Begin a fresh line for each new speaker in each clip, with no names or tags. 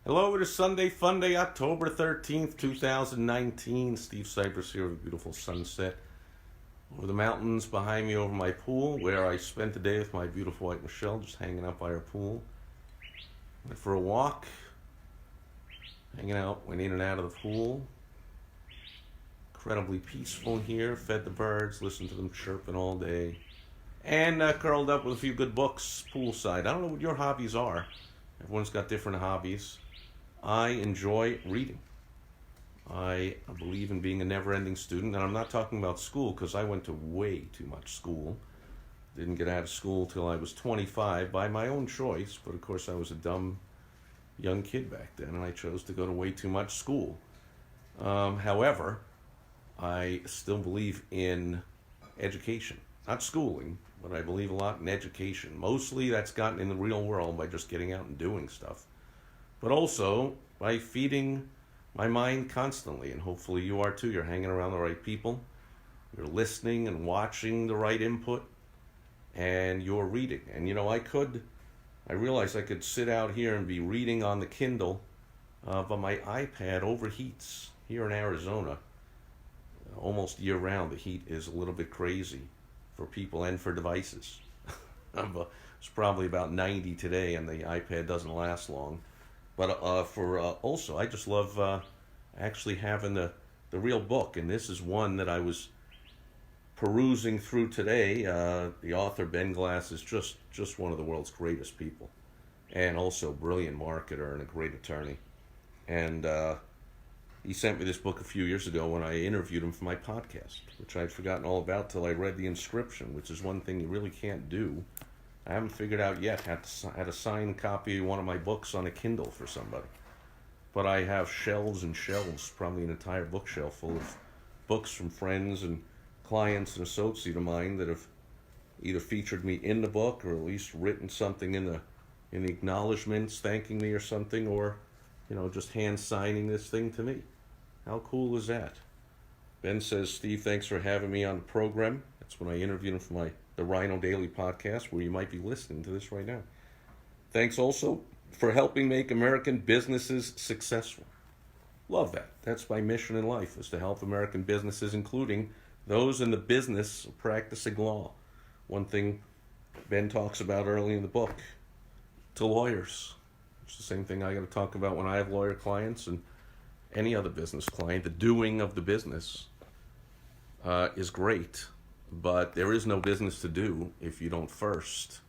Hello, it is Sunday, Fun Day, October 13th, 2019. Steve Sipress here with a beautiful sunset over the mountains behind me over my pool, where I spent the day with my beautiful wife Michelle, just hanging out by our pool. Went for a walk, hanging out, went in and out of the pool. Incredibly peaceful here, fed the birds, listened to them chirping all day, and curled up with a few good books poolside. I don't know what your hobbies are. Everyone's got different hobbies. I enjoy reading. I believe in being a never-ending student, and I'm not talking about school because I went to way too much school. Didn't get out of school till I was 25 by my own choice, but of course I was a dumb young kid back then, and I chose to go to way too much school. However, I still believe in education, not schooling, but I believe a lot in education. Mostly that's gotten in the real world by just getting out and doing stuff, but also by feeding my mind constantly, and hopefully you are too. You're hanging around the right people, you're listening and watching the right input, and you're reading. And I realized I could sit out here and be reading on the Kindle, but my iPad overheats here in Arizona almost year round. The heat is a little bit crazy for people and for devices. It's probably about 90 today, and the iPad doesn't last long. But also, I just love actually having the real book, and this is one that I was perusing through today. The author, Ben Glass, is just one of the world's greatest people, and also a brilliant marketer and a great attorney. And he sent me this book a few years ago when I interviewed him for my podcast, which I'd forgotten all about till I read the inscription, which is one thing you really can't do. I haven't figured out yet how to sign a copy of one of my books on a Kindle for somebody. But I have shelves and shelves, probably an entire bookshelf full of books from friends and clients and associates of mine that have either featured me in the book or at least written something in the acknowledgments thanking me or something, or just hand signing this thing to me. How cool is that? Ben says, Steve, thanks for having me on the program. That's when I interviewed him for the Rhino Daily podcast, where you might be listening to this right now. Thanks also for helping make American businesses successful. Love that. That's my mission in life, is to help American businesses, including those in the business of practicing law. One thing Ben talks about early in the book, to lawyers. It's the same thing I got to talk about when I have lawyer clients and any other business client. The doing of the business is great, but there is no business to do if you don't first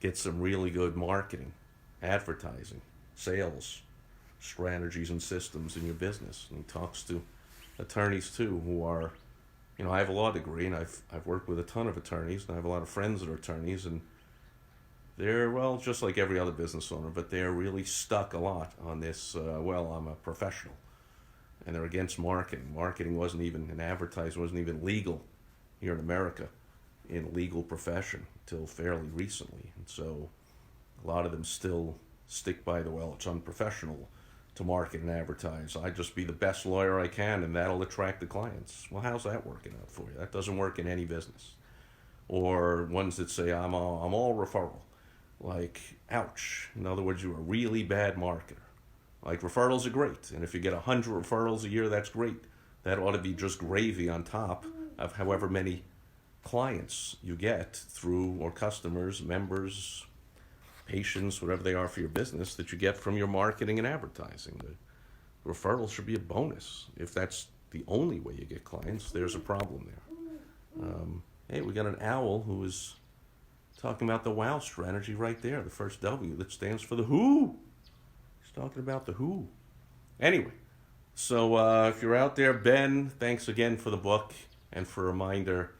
get some really good marketing, advertising, sales, strategies and systems in your business. And he talks to attorneys too, who are, I have a law degree, and I've worked with a ton of attorneys, and I have a lot of friends that are attorneys, and they're, just like every other business owner, but they're really stuck a lot on this, I'm a professional. And they're against marketing. Marketing wasn't even, and advertising wasn't even legal here in America in a legal profession until fairly recently. And so a lot of them still stick by it's unprofessional to market and advertise. I just be the best lawyer I can, and that'll attract the clients. Well, how's that working out for you? That doesn't work in any business. Or ones that say, I'm all referral. Like, ouch. In other words, you're a really bad marketer. Like, referrals are great, and if you get 100 referrals a year, that's great. That ought to be just gravy on top of however many clients you get through, or customers, members, patients, whatever they are for your business, that you get from your marketing and advertising. The referrals should be a bonus. If that's the only way you get clients, there's a problem there. Hey, we got an owl who is talking about the WOW strategy right there, the first W that stands for the WHO. He's talking about the WHO. Anyway, so if you're out there, Ben, thanks again for the book and for a reminder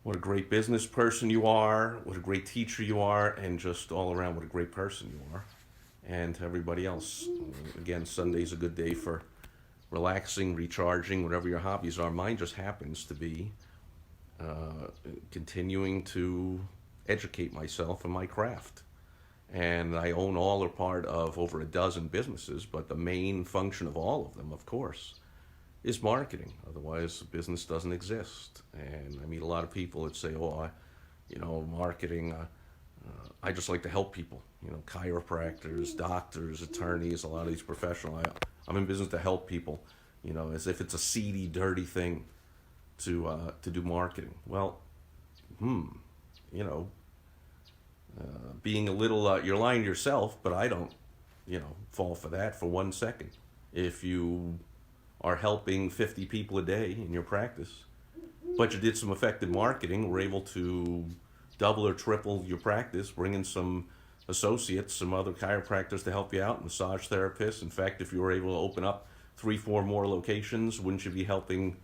what a great business person you are, what a great teacher you are, and just all around what a great person you are. And to everybody else, again, Sunday's a good day for relaxing, recharging, whatever your hobbies are. Mine just happens to be continuing to educate myself in my craft. And I own all or part of over a dozen businesses, but the main function of all of them, of course, is marketing. Otherwise, the business doesn't exist. And I meet a lot of people that say, marketing, I just like to help people. Chiropractors, doctors, attorneys, a lot of these professionals. I'm in business to help people. As if it's a seedy, dirty thing to do marketing. Well, you know, being a little, you're lying to yourself, but I don't, fall for that for 1 second. If you are helping 50 people a day in your practice, but you did some effective marketing, were able to double or triple your practice, bring in some associates, some other chiropractors to help you out, massage therapists. In fact, if you were able to open up 3, 4 more locations, wouldn't you be helping,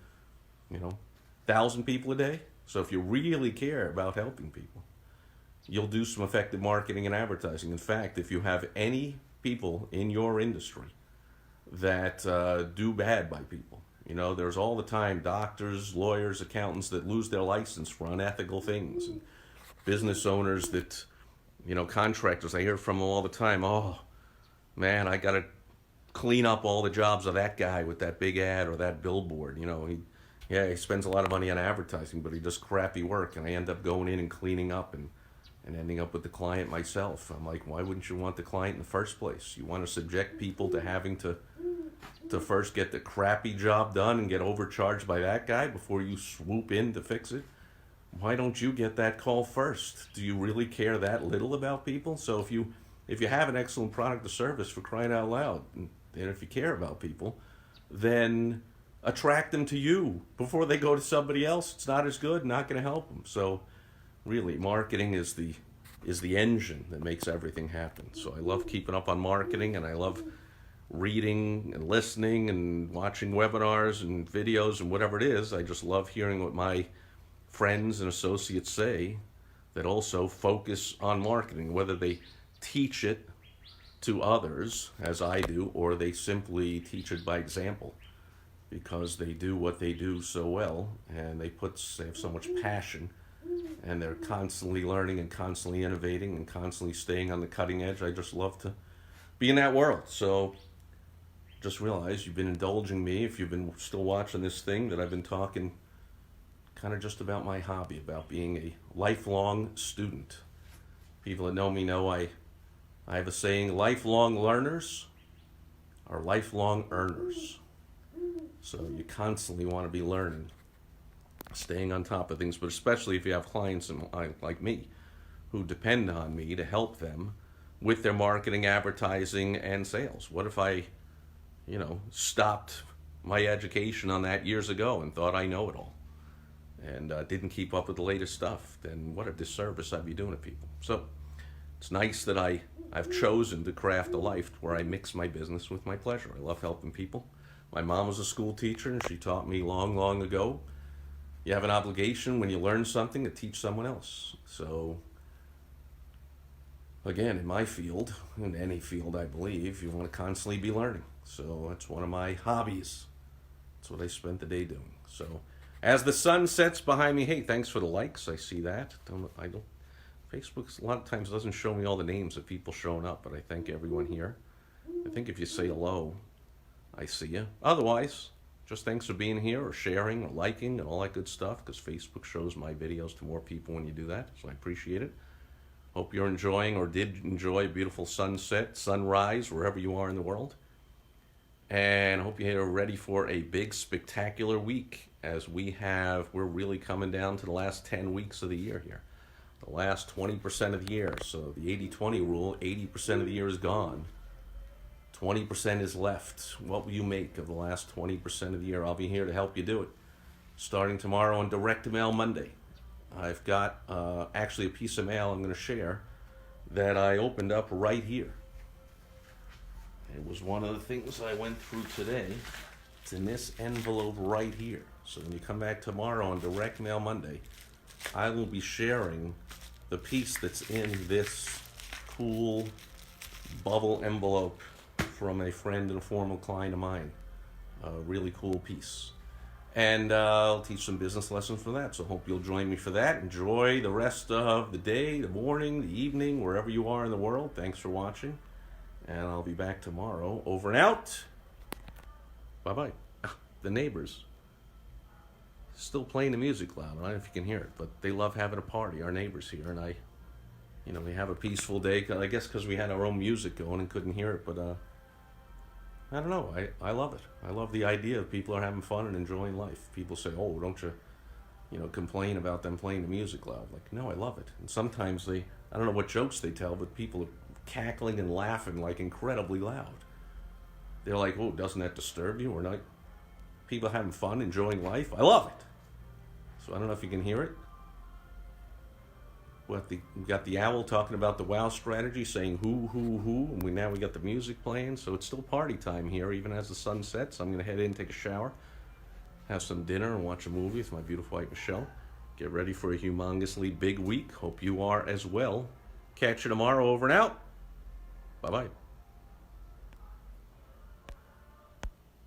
1,000 people a day? So if you really care about helping people, you'll do some effective marketing and advertising. In fact, if you have any people in your industry that do bad by people, there's all the time doctors, lawyers, accountants that lose their license for unethical things, and business owners that, contractors, I hear from them all the time. Oh, man, I got to clean up all the jobs of that guy with that big ad or that billboard. He spends a lot of money on advertising, but he does crappy work, and I end up going in and cleaning up and ending up with the client myself. I'm like, why wouldn't you want the client in the first place? You want to subject people to having to first get the crappy job done and get overcharged by that guy before you swoop in to fix it? Why don't you get that call first? Do you really care that little about people? So if you have an excellent product or service, for crying out loud, and if you care about people, then attract them to you before they go to somebody else. It's not as good, not going to help them. So really, marketing is the engine that makes everything happen. So I love keeping up on marketing, and I love reading and listening and watching webinars and videos and whatever it is. I just love hearing what my friends and associates say that also focus on marketing, whether they teach it to others, as I do, or they simply teach it by example, because they do what they do so well, and they have so much passion, and they're constantly learning and constantly innovating and constantly staying on the cutting edge. I just love to be in that world. So just realize you've been indulging me, if you've been still watching this thing, that I've been talking kind of just about my hobby, about being a lifelong student. People that know me know I have a saying: lifelong learners are lifelong earners. So you constantly want to be learning, staying on top of things, but especially if you have clients like me who depend on me to help them with their marketing, advertising, and sales. What if I, stopped my education on that years ago and thought I know it all, and didn't keep up with the latest stuff? Then what a disservice I'd be doing to people. So it's nice that I've chosen to craft a life where I mix my business with my pleasure. I love helping people. My mom was a school teacher, and she taught me long, long ago, you have an obligation when you learn something to teach someone else. So again, in my field, in any field I believe, you want to constantly be learning. So that's one of my hobbies. That's what I spent the day doing. So as the sun sets behind me, hey, thanks for the likes. I see that. Facebook a lot of times doesn't show me all the names of people showing up, but I thank everyone here. I think if you say hello, I see you. Otherwise, just thanks for being here, or sharing, or liking, and all that good stuff, because Facebook shows my videos to more people when you do that, so I appreciate it. Hope you're enjoying, or did enjoy, a beautiful sunset, sunrise, wherever you are in the world. And I hope you're ready for a big, spectacular week, as we're really coming down to the last 10 weeks of the year here. The last 20% of the year. So the 80-20 rule, 80% of the year is gone. 20% is left. What will you make of the last 20% of the year? I'll be here to help you do it. Starting tomorrow on Direct Mail Monday. I've got actually a piece of mail I'm going to share that I opened up right here. It was one of the things I went through today. It's in this envelope right here. So when you come back tomorrow on Direct Mail Monday, I will be sharing the piece that's in this cool bubble envelope from a friend and a former client of mine. A really cool piece. And I'll teach some business lessons for that. So hope you'll join me for that. Enjoy the rest of the day, the morning, the evening, wherever you are in the world. Thanks for watching. And I'll be back tomorrow. Over and out. Bye-bye. The neighbors still playing the music loud. I don't know if you can hear it, but they love having a party, our neighbors here, and I You know, we have a peaceful day. I guess because we had our own music going and couldn't hear it, but I don't know. I love it. I love the idea of people are having fun and enjoying life. People say, "Oh, don't you, complain about them playing the music loud?" Like, no, I love it. And sometimes I don't know what jokes they tell, but people are cackling and laughing like incredibly loud. They're like, "Oh, doesn't that disturb you?" Or not? People having fun, enjoying life. I love it. So I don't know if you can hear it. We got the owl talking about the WoW strategy, saying who, and now we got the music playing, so it's still party time here, even as the sun sets. I'm going to head in, take a shower, have some dinner, and watch a movie with my beautiful wife, Michelle. Get ready for a humongously big week. Hope you are as well. Catch you tomorrow. Over and out. Bye-bye.